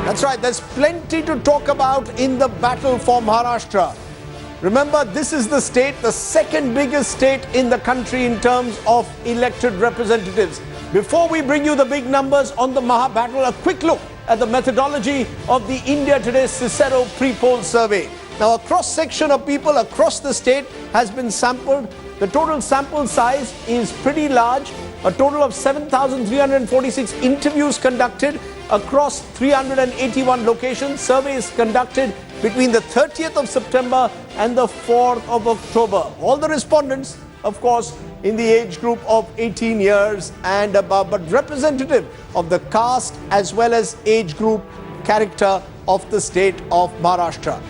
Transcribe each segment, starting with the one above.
That's right, there's plenty to talk about in the battle for Maharashtra. Remember, this is the state, the second biggest state in the country in terms of elected representatives. Before we bring you the big numbers on the Maha battle, a quick look at the methodology of the India Today Cicero pre-poll survey. Now, a cross-section of people across the state has been sampled. The total sample size is pretty large. A total of 7,346 interviews conducted across 381 locations. Surveys conducted between the 30th of September and the 4th of October. All the respondents, of course, in the age group of 18 years and above, but representative of the caste as well as age group character of the state of Maharashtra.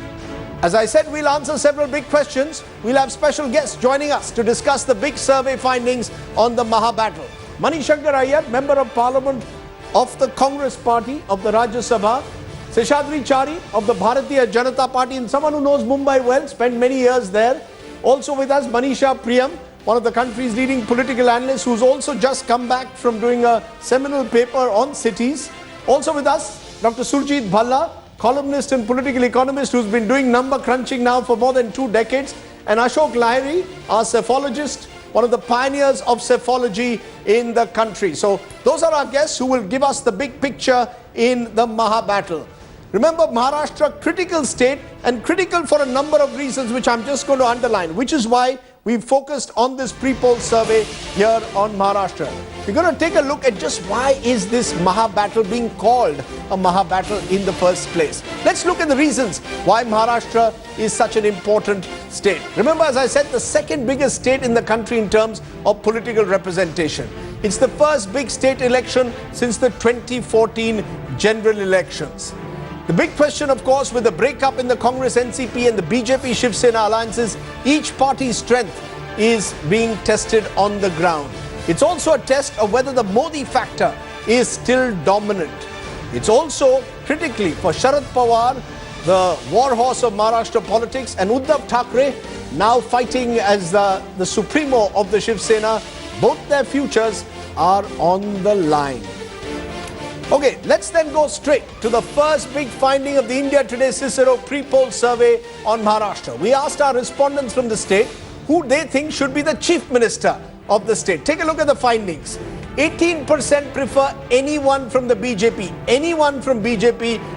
As I said, we'll answer several big questions. We'll have special guests joining us to discuss the big survey findings on the Maha battle. Manishankar Iyer, Member of Parliament of the Congress Party of the Rajya Sabha, Seshadri Chari of the Bharatiya Janata Party, and someone who knows Mumbai well, spent many years there. Also with us, Manisha Priyam, one of the country's leading political analysts who's also just come back from doing a seminal paper on cities. Also with us, Dr. Surjit Bhalla, columnist and political economist who's been doing number crunching now for more than 2 decades. And Ashok Lahiri, our cephalogist, one of the pioneers of cephalogy in the country. So those are our guests who will give us the big picture in the Maha battle. Remember, Maharashtra, critical state, and critical for a number of reasons which I'm just going to underline, which is why we've focused on this pre-poll survey here on Maharashtra. We're going to take a look at just why is this Maha battle being called a Maha battle in the first place. Let's look at the reasons why Maharashtra is such an important state. Remember, as I said, the second biggest state in the country in terms of political representation. It's the first big state election since the 2014 general elections. The big question, of course, with the breakup in the Congress, NCP and the BJP Shiv Sena alliances, each party's strength is being tested on the ground. It's also a test of whether the Modi factor is still dominant. It's also, critically, for Sharad Pawar, the war horse of Maharashtra politics, and Uddhav Thackeray, now fighting as the supremo of the Shiv Sena. Both their futures are on the line. Okay, let's then go straight to the first big finding of the India Today Cicero pre-poll survey on Maharashtra. We asked our respondents from the state who they think should be the chief minister of the state. Take a look at the findings. 18% prefer anyone from the BJP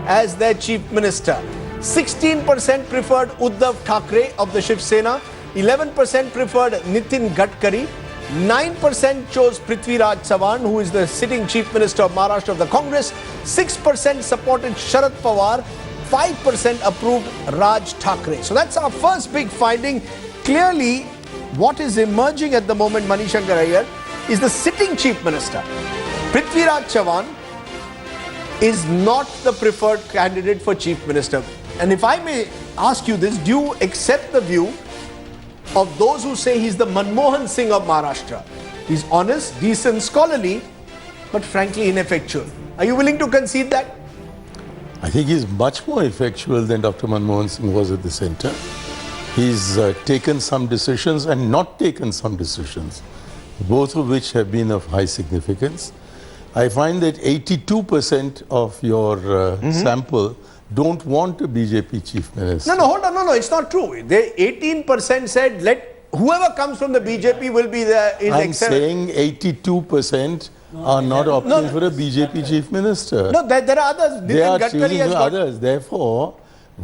as their chief minister. 16% preferred Uddhav Thackeray of the Shiv Sena. 11% preferred Nitin Gadkari. 9% chose Prithviraj Chavan, who is the sitting Chief Minister of Maharashtra of the Congress. 6% supported Sharad Pawar. 5% approved Raj Thackeray. So that's our first big finding. Clearly, what is emerging at the moment, Manishankar Iyer, is the sitting Chief Minister. Prithviraj Chavan is not the preferred candidate for Chief Minister. And if I may ask you this, do you accept the view of those who say he's the Manmohan Singh of Maharashtra? He's honest, decent, scholarly, but frankly ineffectual. Are you willing to concede that? I think he's much more effectual than Dr. Manmohan Singh was at the center. He's taken some decisions and not taken some decisions, both of which have been of high significance. I find that 82% of your sample don't want a BJP chief minister. No, hold on. No, it's not true. They 18% said let whoever comes from the BJP will be there. I'm saying 82% are not opting for a BJP chief minister. No, there are others. They are choosing others. Therefore,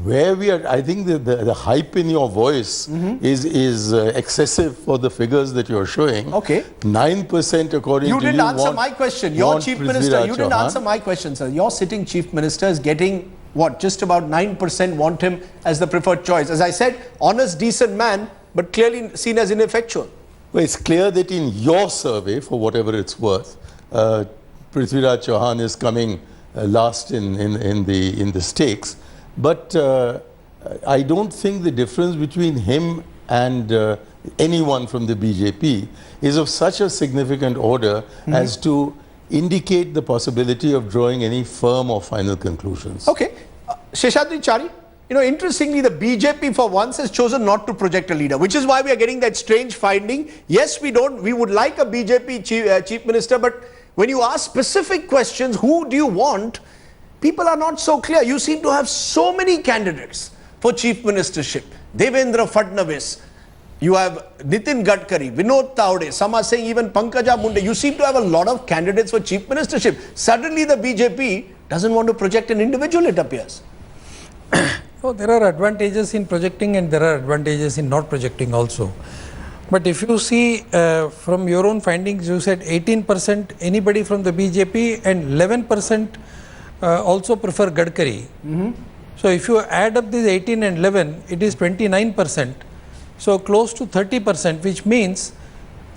where we are, I think the hype in your voice is excessive for the figures that you're showing. Okay. 9% according to you. You didn't answer my question. Your chief minister, you didn't answer my question, sir. Your sitting chief minister is getting what? Just about 9% want him as the preferred choice. As I said, honest, decent man, but clearly seen as ineffectual. Well, it's clear that in your survey, for whatever it's worth, Prithviraj Chauhan is coming last in the stakes. But I don't think the difference between him and anyone from the BJP is of such a significant order as to indicate the possibility of drawing any firm or final conclusions. Okay. Seshadri Chari, interestingly, the BJP for once has chosen not to project a leader, which is why we are getting that strange finding. Yes, we would like a BJP chief minister, but when you ask specific questions, who do you want? people are not so clear. You seem to have so many candidates for chief ministership. Devendra Fadnavis, you have Nitin Gadkari, Vinod Taude, some are saying even Pankaja Munde. You seem to have a lot of candidates for chief ministership. Suddenly the BJP doesn't want to project an individual, it appears. So there are advantages in projecting and there are advantages in not projecting also. But if you see from your own findings, you said 18% anybody from the BJP and 11% also prefer Gadkari. So if you add up these 18 and 11, it is 29%. So close to 30%, which means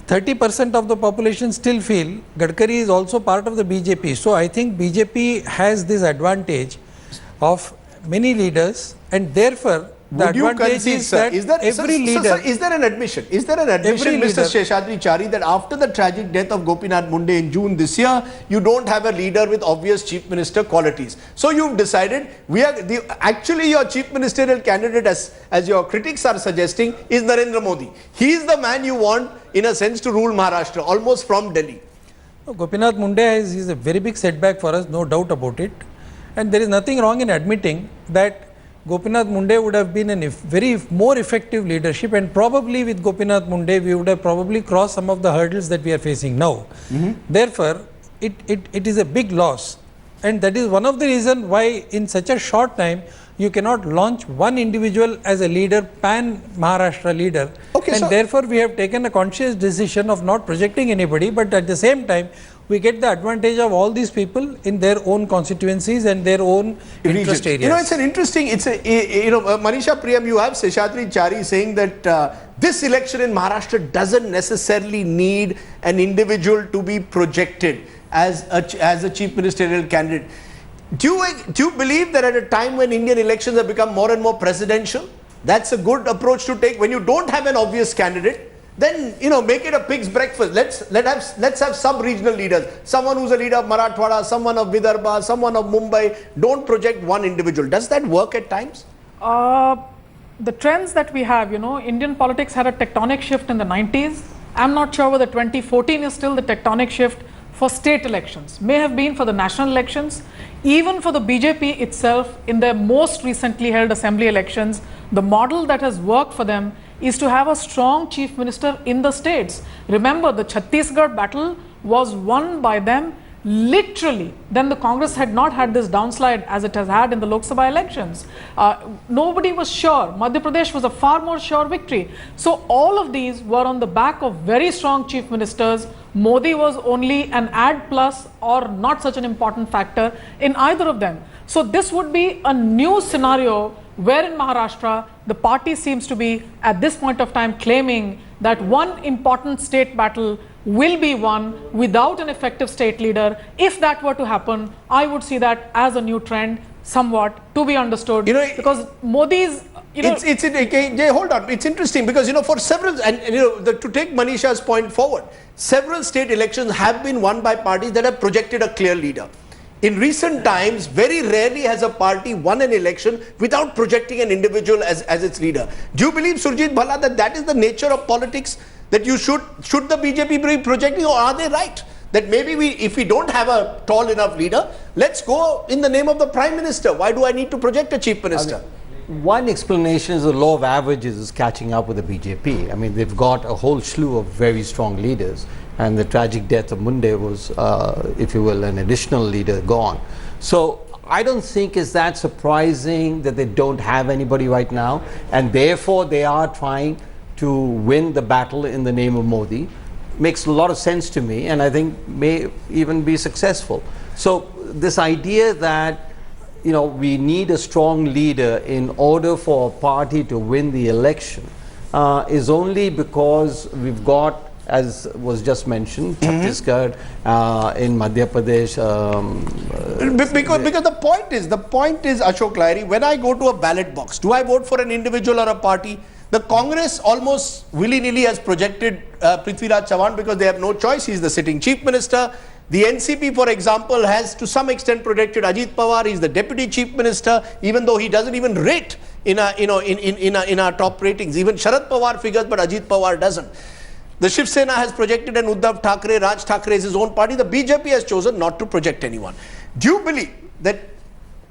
30% of the population still feel Gadkari is also part of the BJP. So I think BJP has this advantage of many leaders, and therefore the Would you advantage concede, is sir, that every leader... Sir, is there an admission, Mr. Seshadri Chari, that after the tragic death of Gopinath Munde in June this year, you don't have a leader with obvious chief minister qualities? So you've decided, actually your chief ministerial candidate, as your critics are suggesting, is Narendra Modi. He is the man you want, in a sense, to rule Maharashtra, almost from Delhi. Gopinath Munde is a very big setback for us, no doubt about it. And there is nothing wrong in admitting that Gopinath Munde would have been a very more effective leadership, and probably with Gopinath Munde we would have probably crossed some of the hurdles that we are facing now. Therefore, it is a big loss, and that is one of the reasons why in such a short time you cannot launch one individual as a leader, pan Maharashtra leader. Okay, and therefore we have taken a conscious decision of not projecting anybody, but at the same time we get the advantage of all these people in their own constituencies and their own interest areas. You know, it's an interesting, Manisha Priyam, you have Seshadri Chari saying that this election in Maharashtra doesn't necessarily need an individual to be projected as a chief ministerial candidate. Do you believe that at a time when Indian elections have become more and more presidential, that's a good approach to take? When you don't have an obvious candidate, then, make it a pig's breakfast. Let's have sub-regional leaders. Someone who's a leader of Marathwada, someone of Vidarbha, someone of Mumbai. Don't project one individual. Does that work at times? The trends that we have, Indian politics had a tectonic shift in the 90s. I'm not sure whether 2014 is still the tectonic shift for state elections. May have been for the national elections. Even for the BJP itself, in their most recently held assembly elections, the model that has worked for them is to have a strong chief minister in the states. Remember, the Chhattisgarh battle was won by them literally. Then the Congress had not had this downslide as it has had in the Lok Sabha elections. Nobody was sure. Madhya Pradesh was a far more sure victory. So all of these were on the back of very strong chief ministers. Modi was only an add plus or not such an important factor in either of them. So this would be a new scenario where in Maharashtra, the party seems to be at this point of time claiming that one important state battle will be won without an effective state leader. If that were to happen, I would see that as a new trend, somewhat to be understood, because Modi's... hold on, it's interesting because, for several, to take Manisha's point forward, several state elections have been won by parties that have projected a clear leader. In recent times, very rarely has a party won an election without projecting an individual as its leader. Do you believe, Surjit Bhalla, that is the nature of politics? That you should the BJP be projecting, or are they right? That maybe if we don't have a tall enough leader, let's go in the name of the Prime Minister. Why do I need to project a Chief Minister? One explanation is the law of averages is catching up with the BJP. I mean, they've got a whole slew of very strong leaders. And the tragic death of Munde was, if you will, an additional leader gone. So I don't think it's that surprising that they don't have anybody right now. And therefore, they are trying to win the battle in the name of Modi. Makes a lot of sense to me, and I think may even be successful. So this idea that, we need a strong leader in order for a party to win the election is only because we've got, as was just mentioned, Chhattisgarh, in Madhya Pradesh. Because the point is, Ashok Lahiri, when I go to a ballot box, do I vote for an individual or a party? The Congress almost willy-nilly has projected Prithviraj Chavan because they have no choice. He's the sitting chief minister. The NCP, for example, has to some extent projected Ajit Pawar. He's the deputy chief minister, even though he doesn't even rate in our top ratings. Even Sharad Pawar figures, but Ajit Pawar doesn't. The Shiv Sena has projected an Uddhav Thackeray. Raj Thackeray is his own party. The BJP has chosen not to project anyone. Do you believe that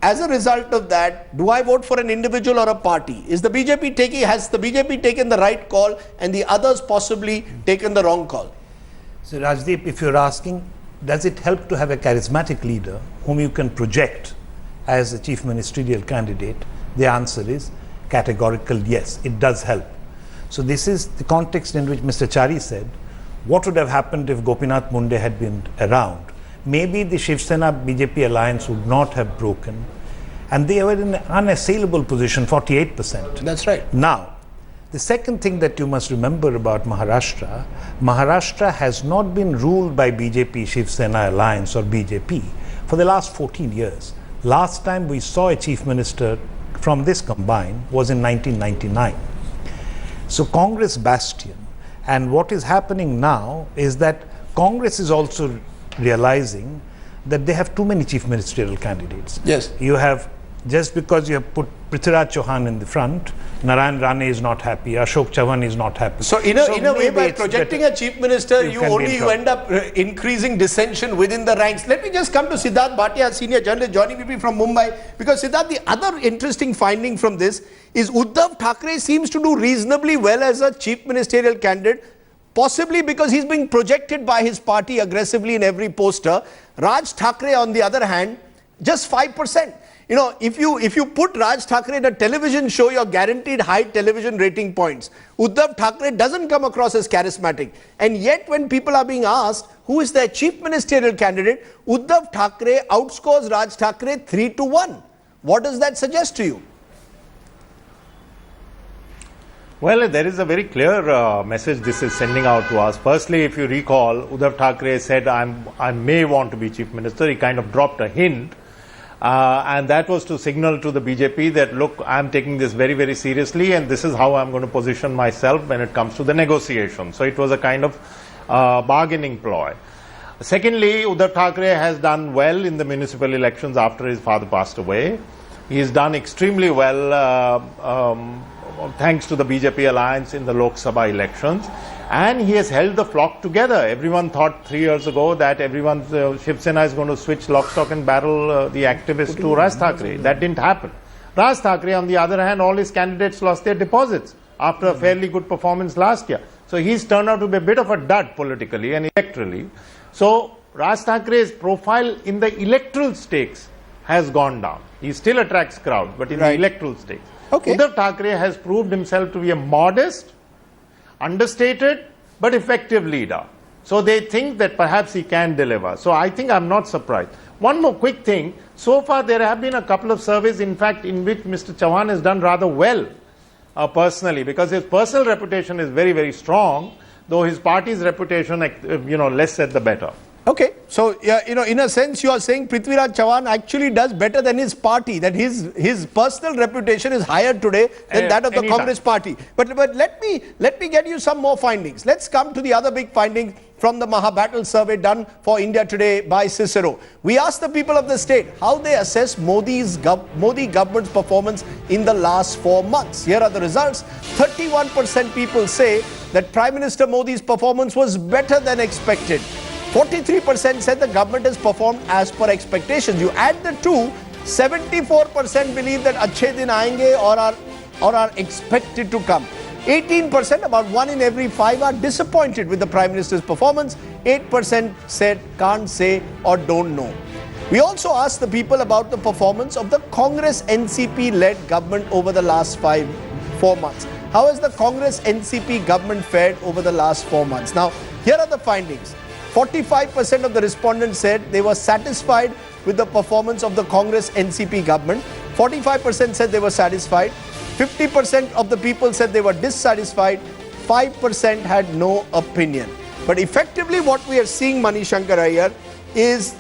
as a result of that, do I vote for an individual or a party? Has the BJP taken the right call and the others possibly taken the wrong call? So Rajdeep, if you're asking, does it help to have a charismatic leader whom you can project as a chief ministerial candidate? The answer is categorical yes, it does help. So this is the context in which Mr. Chari said, what would have happened if Gopinath Munde had been around? Maybe the Shiv Sena BJP alliance would not have broken, and they were in an unassailable position, 48%. That's right. Now, the second thing that you must remember about Maharashtra, Maharashtra has not been ruled by BJP Shiv Sena alliance or BJP for the last 14 years. Last time we saw a chief minister from this combine was in 1999. So Congress bastion, and what is happening now is that Congress is also realizing that they have too many chief ministerial candidates. Yes. You have, just because you have put Prithviraj Chauhan in the front, Narayan Rane is not happy, Ashok Chavan is not happy. So in a way, maybe by it's projecting better. a chief minister, You you can be only in you trouble. end up increasing dissension within the ranks. Let me just come to Siddharth Bhatia, senior journalist joining me from Mumbai, because Siddharth, the other interesting finding from this is Uddhav Thackeray seems to do reasonably well as a chief ministerial candidate, possibly because he's being projected by his party aggressively in every poster. Raj Thackeray, on the other hand, just 5%. You know, if you put Raj Thackeray in a television show, you're guaranteed high television rating points. Uddhav Thackeray doesn't come across as charismatic. And yet, when people are being asked who is their chief ministerial candidate, Uddhav Thackeray outscores Raj Thackeray 3-1. What does that suggest to you? Well, there is a very clear message this is sending out to us. Firstly, if you recall, Uddhav Thackeray said, I may want to be chief minister. He kind of dropped a hint. And that was to signal to the BJP that, look, I'm taking this very, very seriously, and this is how I'm going to position myself when it comes to the negotiation. So it was a kind of bargaining ploy. Secondly, Uddhav Thackeray has done well in the municipal elections after his father passed away. He's done extremely well thanks to the BJP alliance in the Lok Sabha elections, and he has held the flock together. Everyone thought 3 years ago that Shiv Sena is going to switch lock, stock and barrel the activists to Raj Thackeray. That didn't happen. Raj Thackeray, on the other hand, all his candidates lost their deposits after a fairly good performance last year. So he's turned out to be a bit of a dud politically and electorally. So Raj Thackeray's profile in the electoral stakes has gone down. He still attracts crowd, but in the electoral stakes. Okay. Uddhav Thackeray has proved himself to be a modest, understated, but effective leader. So they think that perhaps he can deliver. So I think I'm not surprised. One more quick thing. So far there have been a couple of surveys, in fact, in which Mr. Chauhan has done rather well personally, because his personal reputation is very, very strong, though his party's reputation, less said the better. Okay, so in a sense you are saying Prithviraj Chauhan actually does better than his party, that his personal reputation is higher today than that of the Congress party. But let me get you some more findings. Let's come to the other big finding from the Mahabattle survey done for India Today by Cicero. We asked the people of the state how they assess Modi government's performance in the last 4 months. Here are the results. 31% people say that Prime Minister Modi's performance was better than expected. 43% said the government has performed as per expectations. You add the two, 74% believe that achhe din aayenge or are expected to come. 18%, about 1 in every 5, are disappointed with the Prime Minister's performance. 8% said can't say or don't know. We also asked the people about the performance of the Congress NCP-led government over the last 4 months. How has the Congress NCP government fared over the last 4 months? Now, here are the findings. 45% of the respondents said they were satisfied with the performance of the Congress NCP government. 45% said they were satisfied. 50% of the people said they were dissatisfied. 5% had no opinion. But effectively what we are seeing, Mani Shankar Iyer, is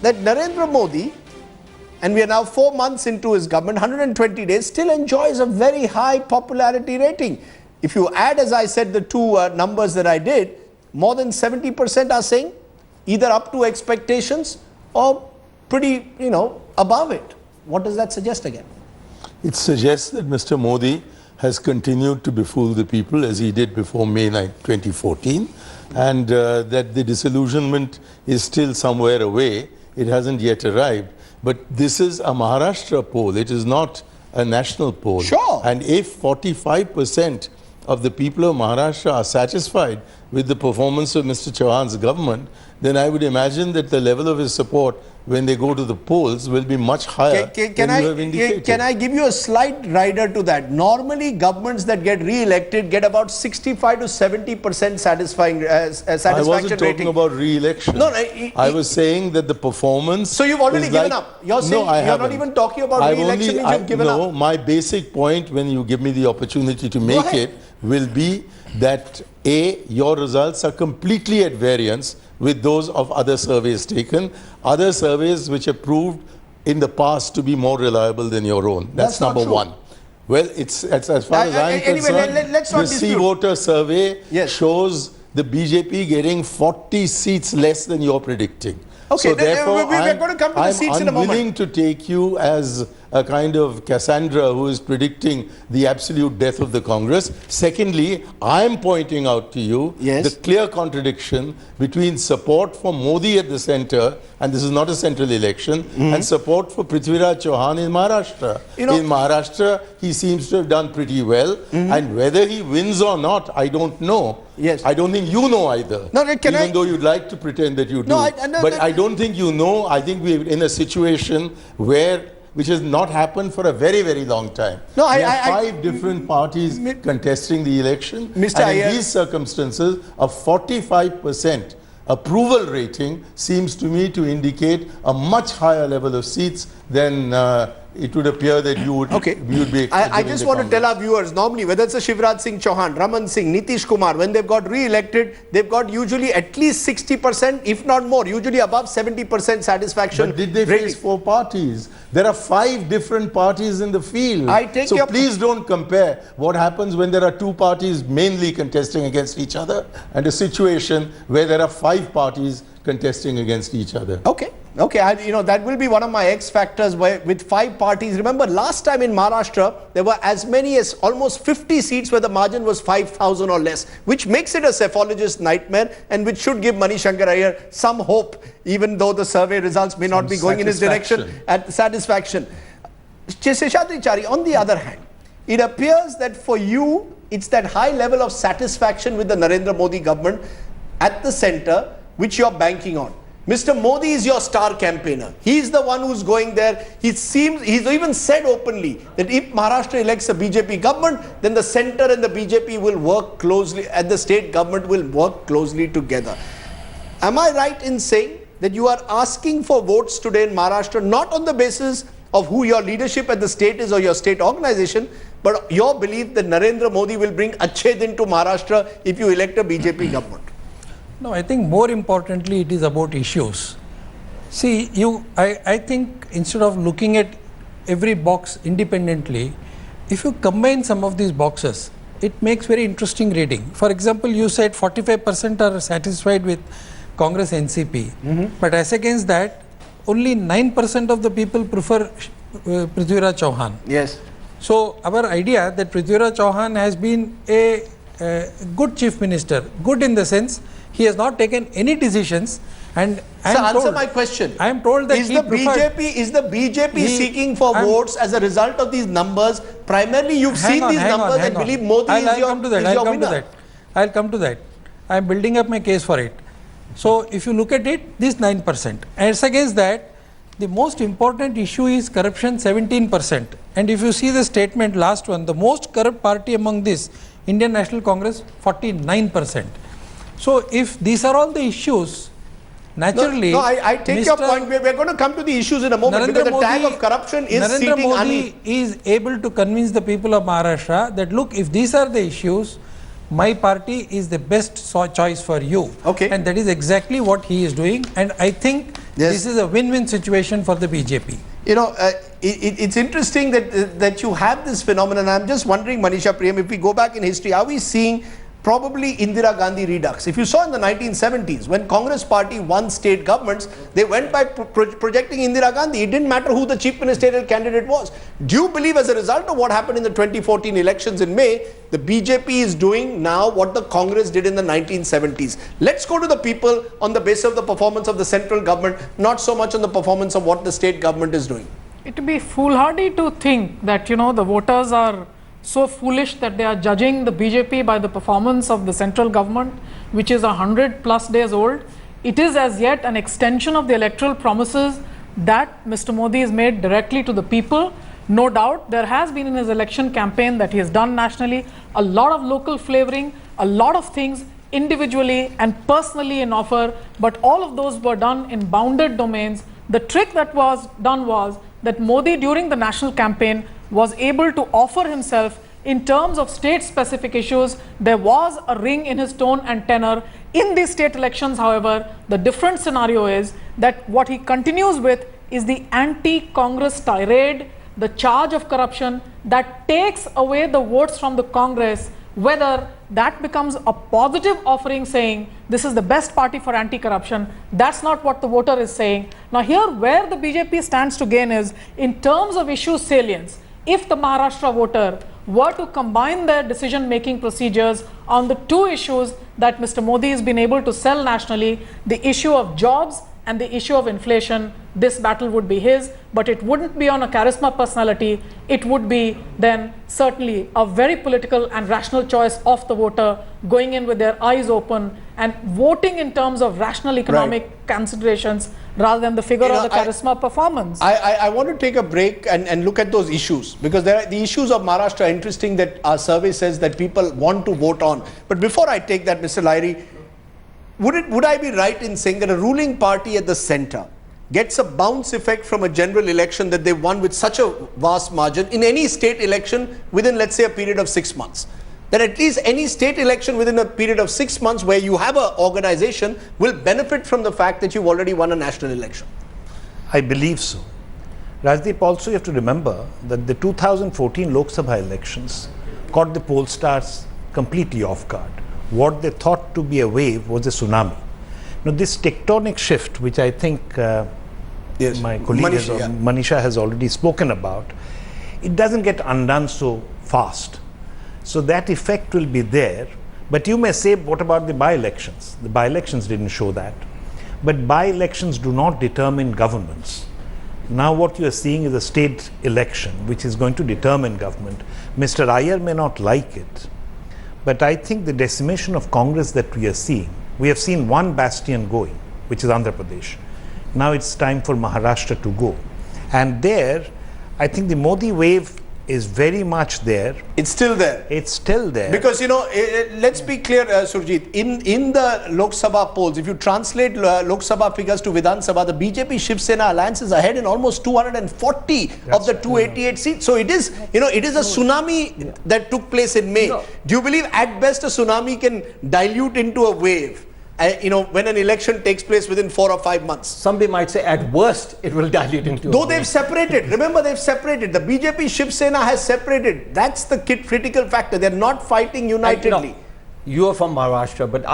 that Narendra Modi, and we are now 4 months into his government, 120 days, still enjoys a very high popularity rating. If you add, as I said, the two numbers that I did, more than 70% are saying either up to expectations or pretty, above it. What does that suggest again? It suggests that Mr. Modi has continued to befool the people as he did before May 9, 2014, and that the disillusionment is still somewhere away. It hasn't yet arrived. But this is a Maharashtra poll. It is not a national poll. Sure. And if 45% of the people of Maharashtra are satisfied with the performance of Mr. Chauhan's government, then I would imagine that the level of his support when they go to the polls will be much higher Can than you have indicated. can I give you a slight rider to that? Normally, governments that get re-elected get about 65 to 70% satisfaction I wasn't talking rating. about re-election. No, I was saying that the performance. So you've already is given like- up. You're saying no, I you're not haven't. even talking about I've re-election, only- you've given no, up. my basic point when you give me the opportunity to make ahead. it will be that A, your results are completely at variance with those of other surveys taken, other surveys which have proved in the past to be more reliable than your own. That's not number true. one. Well, it's as far as I'm Anyway, concerned, let's not the dispute. C-voter survey Yes. shows the BJP getting 40 seats less than you're predicting. Okay, so then, therefore, we're going to come to the seats in a I'm moment. unwilling to take you as a kind of Cassandra who is predicting the absolute death of the Congress. Secondly, I'm pointing out to you Yes. the clear contradiction between support for Modi at the center, and this is not a central election, and support for Prithviraj Chauhan in Maharashtra. You know- in Maharashtra, he seems to have done pretty well, and whether he wins or not, I don't know. Yes. I don't think you know either. No, can even I- though you'd like to pretend that you do. No, no, but no. I don't think you know. I think we're in a situation which has not happened for a very, very long time. No, we have five different parties Mi- contesting the election. Mr. And Iyer- in these circumstances, a 45% approval rating seems to me to indicate a much higher level of seats than it would appear that you would, you'd be I giving just the want to Congress. tell our viewers, normally whether it's a Shivraj Singh Chauhan, Raman Singh, Nitish Kumar, when they've got re-elected, they've got usually at least 60%, if not more, usually above 70% satisfaction. But did they rating. face four parties? There are five different parties in the field. I take so your- please don't compare what happens when there are two parties mainly contesting against each other and a situation where there are five parties contesting against each other. Okay. That will be one of my X factors with five parties. Remember, last time in Maharashtra, there were as many as almost 50 seats where the margin was 5,000 or less, which makes it a cephalogist nightmare and which should give Mani Shankar Iyer some hope, even though the survey results may not be going in his direction at satisfaction. Seshadri Chari, on the other hand, it appears that for you, it's that high level of satisfaction with the Narendra Modi government at the center, which you're banking on. Mr. Modi is your star campaigner. He's the one who's going there. He's even said openly that if Maharashtra elects a BJP government, then the center and the BJP will work closely, and the state government will work closely together. Am I right in saying that you are asking for votes today in Maharashtra, not on the basis of who your leadership at the state is or your state organization, but your belief that Narendra Modi will bring Achhe to Maharashtra if you elect a BJP government? No, I think more importantly, it is about issues. See, I think instead of looking at every box independently, if you combine some of these boxes, it makes very interesting reading. For example, you said 45% are satisfied with Congress NCP, but as against that, only 9% of the people prefer Prithviraj Chauhan. Yes. So our idea that Prithviraj Chauhan has been a good chief minister, good in the sense he has not taken any decisions, and Answer my question. I am told that is the BJP seeking for votes as a result of these numbers? Primarily, you've seen these numbers and believe Modi is your winner. I'll come to that. I am building up my case for it. So if you look at it, this 9%. As against that, the most important issue is corruption, 17%. And if you see the statement, last one, the most corrupt party among this, Indian National Congress, 49%. So if these are all the issues, naturally... No, I take your point. We're going to come to the issues in a moment, because the tag of corruption is Narendra seating Modi is able to convince the people of Maharashtra that, look, if these are the issues, my party is the best choice for you. Okay. And that is exactly what he is doing. And I think this is a win-win situation for the BJP. You know, it's interesting that you have this phenomenon. I'm just wondering, Manisha Priyam, if we go back in history, are we seeing probably Indira Gandhi redux. If you saw in the 1970s, when Congress party won state governments, they went by projecting Indira Gandhi. It didn't matter who the chief ministerial candidate was. Do you believe as a result of what happened in the 2014 elections in May, the BJP is doing now what the Congress did in the 1970s? Let's go to the people on the basis of the performance of the central government, not so much on the performance of what the state government is doing. It would be foolhardy to think that, you know, the voters are so foolish that they are judging the BJP by the performance of the central government, which is 100+ days old. It is as yet an extension of the electoral promises that Mr. Modi has made directly to the people. No doubt there has been in his election campaign that he has done nationally a lot of local flavoring, a lot of things individually and personally in offer, but all of those were done in bounded domains. The trick that was done was that Modi during the national campaign was able to offer himself in terms of state-specific issues. There was a ring in his tone and tenor. In these state elections, however, the different scenario is that what he continues with is the anti-Congress tirade, the charge of corruption that takes away the votes from the Congress. Whether that becomes a positive offering saying this is the best party for anti-corruption, that's not what the voter is saying. Now here where the BJP stands to gain is in terms of issue salience. If the Maharashtra voter were to combine their decision-making procedures on the two issues that Mr. Modi has been able to sell nationally, the issue of jobs and the issue of inflation, this battle would be his, but it wouldn't be on a charisma personality. It would be then certainly a very political and rational choice of the voter going in with their eyes open and voting in terms of rational economic considerations rather than the figure or the charisma performance. I want to take a break and look at those issues, because there are the issues of Maharashtra. Interesting that our survey says that people want to vote on. But before I take that, Mr. Lahiri, would I be right in saying that a ruling party at the center gets a bounce effect from a general election that they won with such a vast margin in any state election within, let's say, a period of 6 months? That at least any state election within a period of 6 months where you have an organization will benefit from the fact that you've already won a national election? I believe so. Rajdeep, also you have to remember that the 2014 Lok Sabha elections caught the pollsters completely off guard. What they thought to be a wave was a tsunami. Now this tectonic shift, which I think my colleague Manisha has already spoken about, it doesn't get undone so fast. So that effect will be there. But you may say, what about the by-elections? The by-elections didn't show that. But by-elections do not determine governments. Now what you are seeing is a state election which is going to determine government. Mr. Iyer may not like it, but I think the decimation of Congress that we are seeing, we have seen one bastion going, which is Andhra Pradesh. Now it's time for Maharashtra to go. And there, I think the Modi wave is very much there. It's still there. It's still there. Because, you know, let's be clear, Surjit, in the Lok Sabha polls, if you translate Lok Sabha figures to Vidhan Sabha, the BJP Shiv Sena alliance is ahead in almost 240 of the 288 seats. So it is, you know, it is a tsunami that took place in May. Do you believe at best a tsunami can dilute into a wave? You know, when an election takes place within 4 or 5 months. Somebody might say at worst it will dilute into Though they've separated. Remember, they've separated. The BJP Shiv Sena has separated. That's the critical factor. They're not fighting unitedly. You are from Maharashtra, but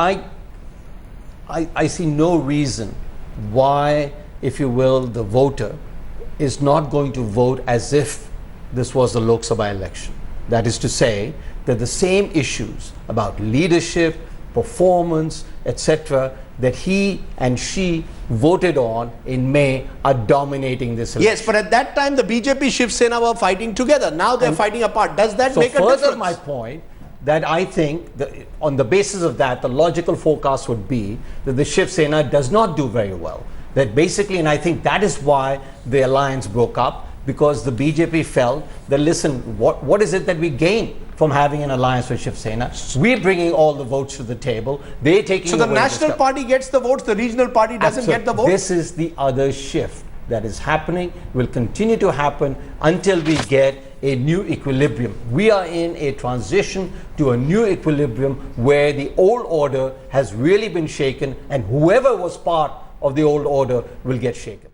I see no reason why, if you will, the voter is not going to vote as if this was the Lok Sabha election. That is to say that the same issues about leadership, performance, etc., that he and she voted on in May are dominating this election. Yes, but at that time the BJP Shiv Sena were fighting together. Now they're fighting apart. Does that make a difference? So further my point, that I think that on the basis of that, the logical forecast would be that the Shiv Sena does not do very well. That basically, and I think that is why the alliance broke up, because the BJP felt that, listen, what is it that we gain from having an alliance with Shiv Sena? We're bringing all the votes to the table. They're taking away. So the national party gets the votes, the regional party doesn't get the votes? This is the other shift that is happening, will continue to happen until we get a new equilibrium. We are in a transition to a new equilibrium where the old order has really been shaken, and whoever was part of the old order will get shaken.